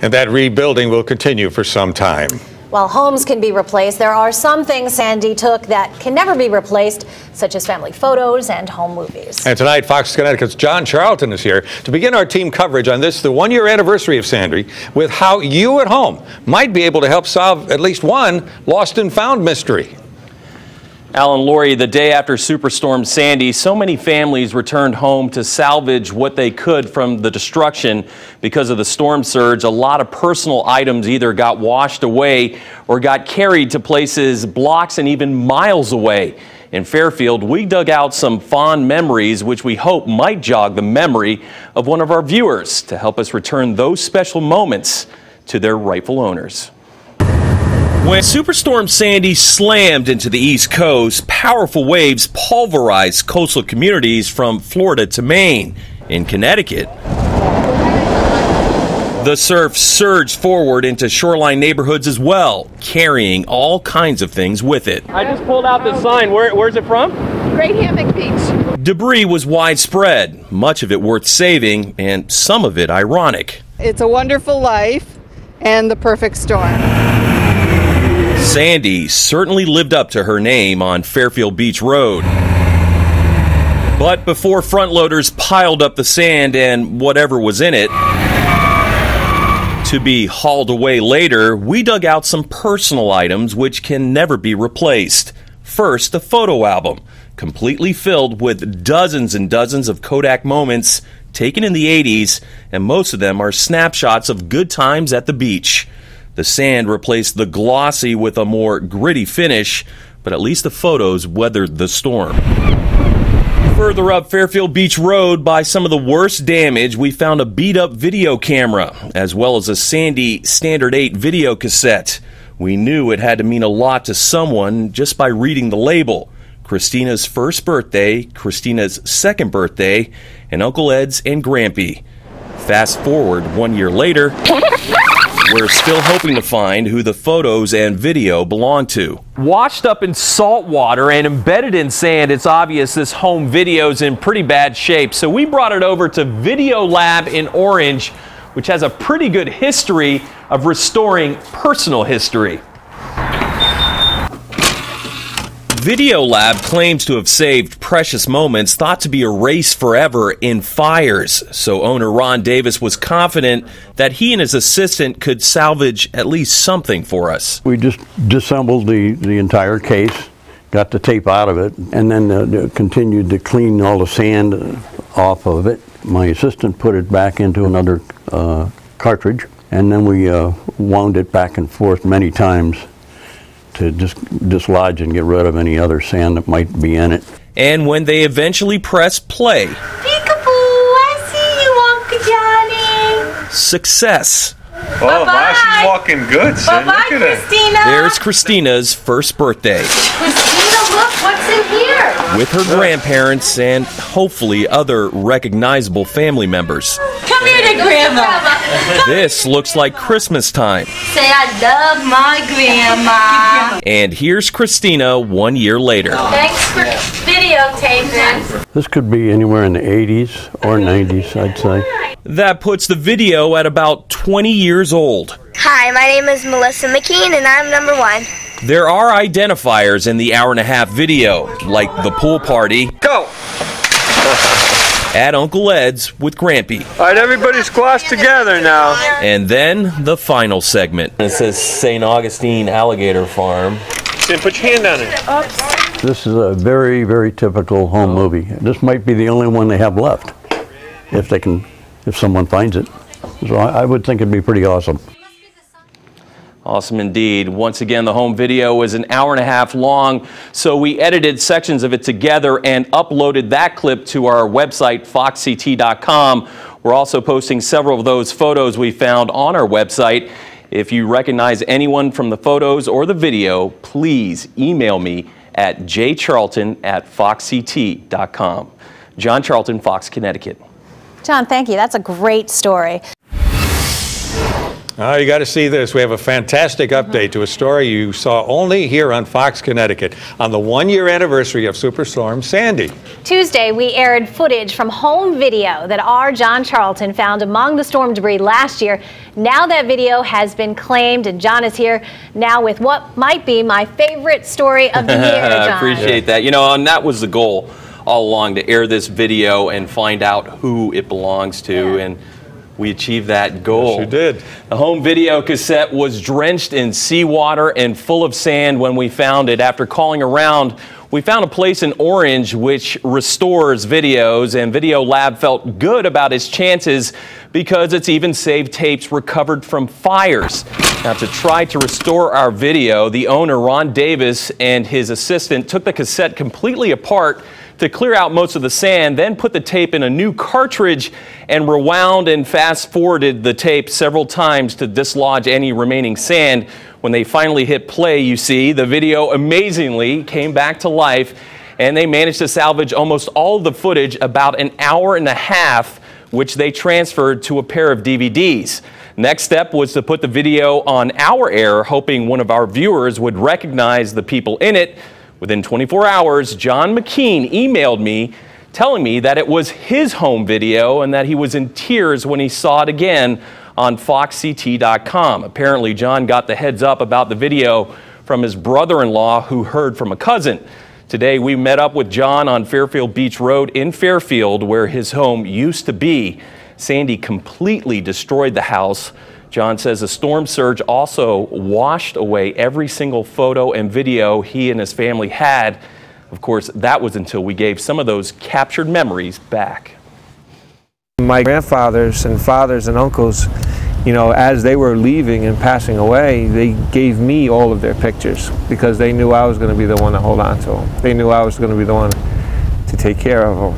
And that rebuilding will continue for some time. While homes can be replaced, there are some things Sandy took that can never be replaced, such as family photos and home movies. And tonight, Fox Connecticut's John Charlton is here to begin our team coverage on this, the one-year anniversary of Sandy, with how you at home might be able to help solve at least one lost and found mystery. Alan, Lori, the day after Superstorm Sandy, so many families returned home to salvage what they could from the destruction because of the storm surge. A lot of personal items either got washed away or got carried to places blocks and even miles away. In Fairfield, we dug out some fond memories which we hope might jog the memory of one of our viewers to help us return those special moments to their rightful owners. When Superstorm Sandy slammed into the East Coast, powerful waves pulverized coastal communities from Florida to Maine. In Connecticut, the surf surged forward into shoreline neighborhoods as well, carrying all kinds of things with it. I just pulled out the sign. Where's it from? Great Hammock Beach. Debris was widespread, much of it worth saving, and some of it ironic. It's a wonderful life and the perfect storm. Sandy certainly lived up to her name on Fairfield Beach Road. But before front loaders piled up the sand and whatever was in it to be hauled away later, we dug out some personal items which can never be replaced. First, the photo album, completely filled with dozens and dozens of Kodak moments taken in the 80s, and most of them are snapshots of good times at the beach. The sand replaced the glossy with a more gritty finish, but at least the photos weathered the storm. Further up Fairfield Beach Road, by some of the worst damage, we found a beat-up video camera, as well as a Sandy Standard 8 video cassette. We knew it had to mean a lot to someone just by reading the label. Christina's first birthday, Christina's second birthday, and Uncle Ed's and Grampy. Fast forward 1 year later, we're still hoping to find who the photos and video belong to. Washed up in salt water and embedded in sand, it's obvious this home video's in pretty bad shape. So we brought it over to VideoLab in Orange, which has a pretty good history of restoring personal history. VideoLab claims to have saved precious moments thought to be erased forever in fires. So owner Ron Davis was confident that he and his assistant could salvage at least something for us. We just disassembled the entire case, got the tape out of it, and then continued to clean all the sand off of it. My assistant put it back into another cartridge, and then we wound it back and forth many times to just dislodge and get rid of any other sand that might be in it. And when they eventually press play, Peekaboo, I see you, Uncle Johnny. Success. Oh, wow, she's walking good, son. Bye-bye, Look at Christina. There's Christina's first birthday. Christina, look, what's in here? With her grandparents and hopefully other recognizable family members. Come here to Grandma. This looks like Christmas time. Say, I love my Grandma. And here's Christina 1 year later. Thanks for videotaping. This could be anywhere in the 80s or 90s, I'd say. That puts the video at about 20 years old. Hi, my name is Melissa McKean, and I'm number 1. There are identifiers in the hour-and-a-half video, like the pool party. Go! At Uncle Ed's with Grampy. All right, everybody squash together now. And then the final segment. It says St. Augustine Alligator Farm. Sam, put your hand on it. This is a very, very typical home movie. This might be the only one they have left, if someone finds it. So I would think it'd be pretty awesome. Awesome indeed. Once again, the home video was an hour-and-a-half long, so we edited sections of it together and uploaded that clip to our website, foxct.com. We're also posting several of those photos we found on our website. If you recognize anyone from the photos or the video, please email me at jcharlton@foxct.com. John Charlton, Fox, Connecticut. John, thank you. That's a great story. Oh, you got to see this. We have a fantastic update to a story you saw only here on Fox Connecticut on the one-year anniversary of Superstorm Sandy. Tuesday, we aired footage from home video that our John Charlton found among the storm debris last year. Now that video has been claimed, and John is here now with what might be my favorite story of the year, John. I appreciate that. You know, and that was the goal all along, to air this video and find out who it belongs to. And we achieved that goal. Yes, you did. The home video cassette was drenched in seawater and full of sand when we found it. After calling around, we found a place in Orange which restores videos, and VideoLab felt good about its chances because it's even saved tapes recovered from fires. Now, to try to restore our video, the owner, Ron Davis, and his assistant took the cassette completely apart to clear out most of the sand, then put the tape in a new cartridge and rewound and fast-forwarded the tape several times to dislodge any remaining sand. When they finally hit play, you see, the video amazingly came back to life, and they managed to salvage almost all of the footage, about an hour and a half, which they transferred to a pair of DVDs. Next step was to put the video on our air, hoping one of our viewers would recognize the people in it. Within 24 hours, John McKean emailed me telling me that it was his home video and that he was in tears when he saw it again on foxct.com. Apparently, John got the heads up about the video from his brother-in-law, who heard from a cousin. Today, we met up with John on Fairfield Beach Road in Fairfield, where his home used to be. Sandy completely destroyed the house. John says the storm surge also washed away every single photo and video he and his family had. Of course, that was until we gave some of those captured memories back. My grandfathers and fathers and uncles, you know, as they were leaving and passing away, they gave me all of their pictures because they knew I was going to be the one to hold on to them. They knew I was going to be the one to take care of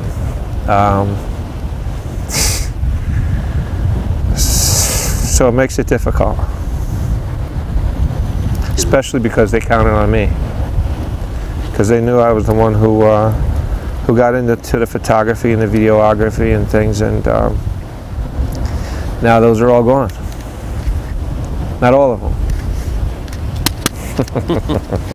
them. So it makes it difficult, especially because they counted on me, because they knew I was the one who got into the photography and the videography and things, and now those are all gone. Not all of them.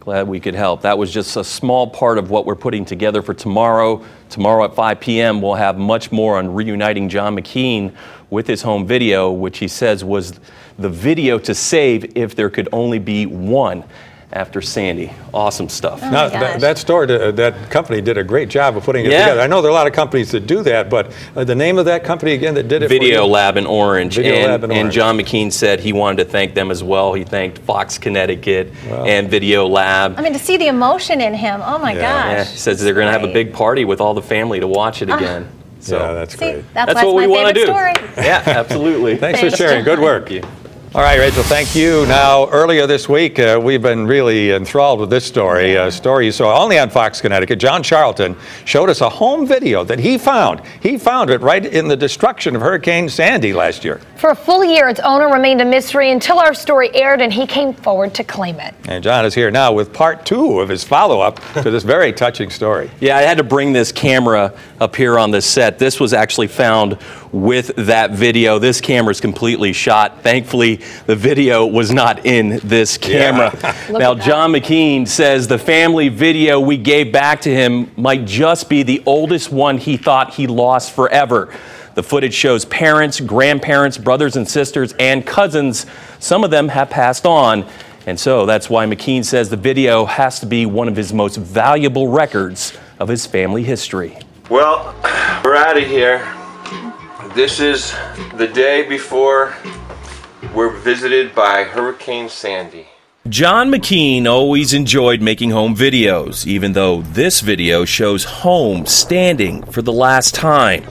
Glad we could help. That was just a small part of what we're putting together for tomorrow. Tomorrow at 5 p.m. we'll have much more on reuniting John McKean with his home video, which he says was the video to save if there could only be one after Sandy. Awesome stuff. Oh now, that company did a great job of putting it together. I know there are a lot of companies that do that, but the name of that company again that did it? VideoLab in Orange. And John McKean said he wanted to thank them as well. He thanked Fox Connecticut and VideoLab. I mean, to see the emotion in him, oh my gosh. Yeah, he says they're going to have a big party with all the family to watch it again. So yeah, that's great. That's what we want to do. Story. Yeah, absolutely. Thanks for sharing. Good work. Thank you. All right, Rachel, thank you. Now, earlier this week, we've been really enthralled with this story, a story you saw only on Fox Connecticut. John Charlton showed us a home video that he found. He found it right in the destruction of Hurricane Sandy last year. For a full year, its owner remained a mystery until our story aired and he came forward to claim it. And John is here now with part 2 of his follow-up to this very touching story. Yeah, I had to bring this camera up here on the set. This was actually found with that video. This camera is completely shot. Thankfully, the video was not in this camera. Yeah. Now, John McKean says the family video we gave back to him might just be the oldest one he thought he lost forever. The footage shows parents, grandparents, brothers and sisters, and cousins. Some of them have passed on. And so that's why McKean says the video has to be one of his most valuable records of his family history. Well, we're out of here. This is the day before we're visited by Hurricane Sandy. John McKean always enjoyed making home videos, even though this video shows home standing for the last time.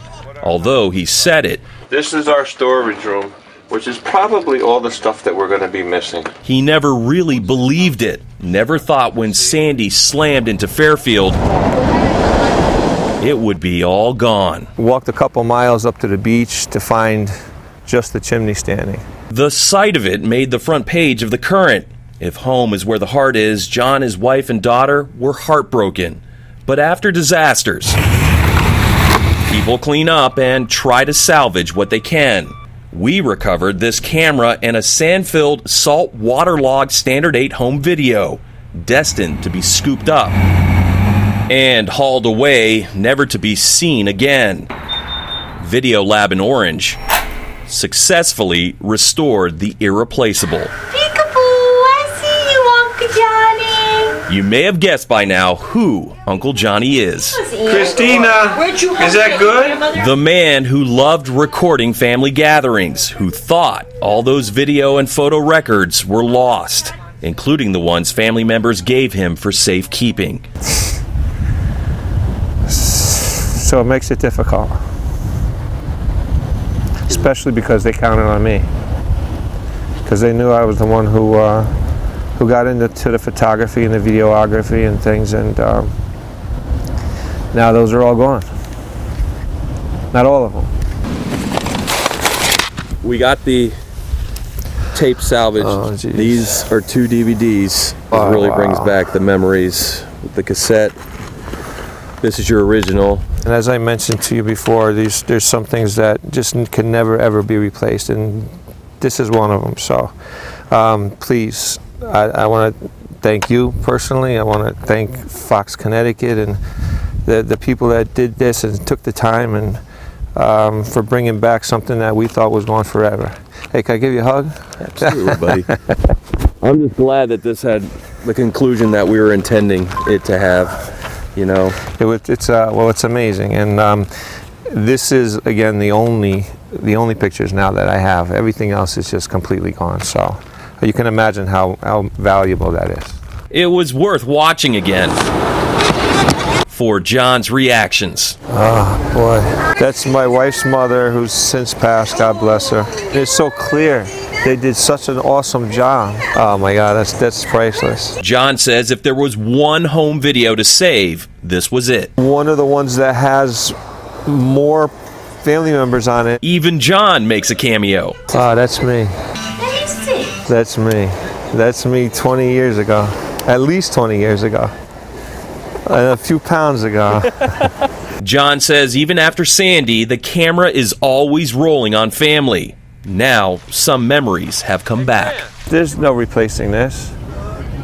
Although he said it. This is our storage room, which is probably all the stuff that we're going to be missing. He never really believed it. Never thought when Sandy slammed into Fairfield, it would be all gone. Walked a couple miles up to the beach to find just the chimney standing. The sight of it made the front page of the Current. If home is where the heart is, John, his wife, and daughter were heartbroken. But after disasters, people clean up and try to salvage what they can. We recovered this camera and a sand-filled, salt waterlogged Standard 8 home video, destined to be scooped up and hauled away, never to be seen again. VideoLab in Orange successfully restored the irreplaceable. Peekaboo, I see you, Uncle Johnny. You may have guessed by now who Uncle Johnny is. Christina, is that good? The man who loved recording family gatherings, who thought all those video and photo records were lost, including the ones family members gave him for safekeeping. So it makes it difficult, especially because they counted on me, because they knew I was the one who got into the photography and the videography and things, and now those are all gone. Not all of them. We got the tape salvaged. Oh, geez. These are 2 DVDs. It really brings back the memories. The cassette. This is your original. And as I mentioned to you before, there's some things that just can never ever be replaced, and this is one of them. So please, I want to thank you personally. I want to thank Fox Connecticut and the people that did this and took the time and for bringing back something that we thought was gone forever. Hey, can I give you a hug? Absolutely, buddy. I'm just glad that this had the conclusion that we were intending it to have. You know, it's amazing, and this is again the only pictures now that I have. Everything else is just completely gone. So you can imagine how valuable that is. It was worth watching again for John's reactions. Oh boy, that's my wife's mother, who's since passed. God bless her. It's so clear. They did such an awesome job. Oh my God, that's priceless. John says if there was one home video to save, this was it. One of the ones that has more family members on it. Even John makes a cameo. Oh, that's me. Let me see. That's me. That's me 20 years ago. At least 20 years ago. And a few pounds ago. John says even after Sandy, the camera is always rolling on family. Now, some memories have come back. There's no replacing this.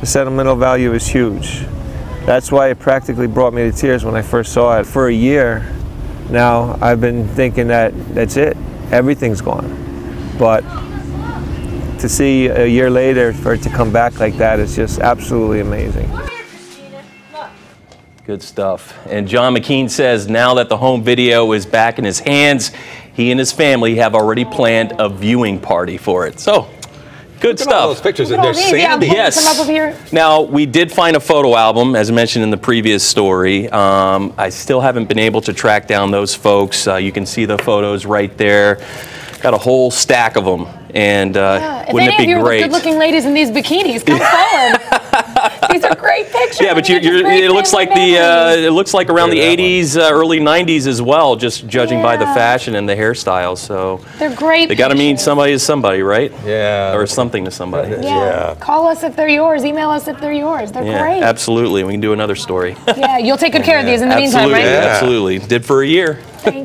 The sentimental value is huge. That's why it practically brought me to tears when I first saw it. For a year now, I've been thinking that that's it. Everything's gone. But to see a year later for it to come back like that is just absolutely amazing. Good stuff. And John McKean says now that the home video is back in his hands, he and his family have already planned a viewing party for it. So, good stuff. All those pictures, and there's Sandy. Yes. Come up over here. Now, we did find a photo album, as mentioned in the previous story. I still haven't been able to track down those folks. You can see the photos right there. Got a whole stack of them. And wouldn't it be great? If any of you are the good-looking ladies in these bikinis, come forward. These are great pictures. Yeah, but it looks like it looks like around the 80s, early 90s as well, just judging by the fashion and the hairstyles. So they're great. They got to mean somebody is somebody, right? Yeah. Or something to somebody. Yeah. Call us if they're yours. Email us if they're yours. They're great. Absolutely. We can do another story. Yeah, you'll take good care of these in the meantime, right? Absolutely. Did for a year. Thank you.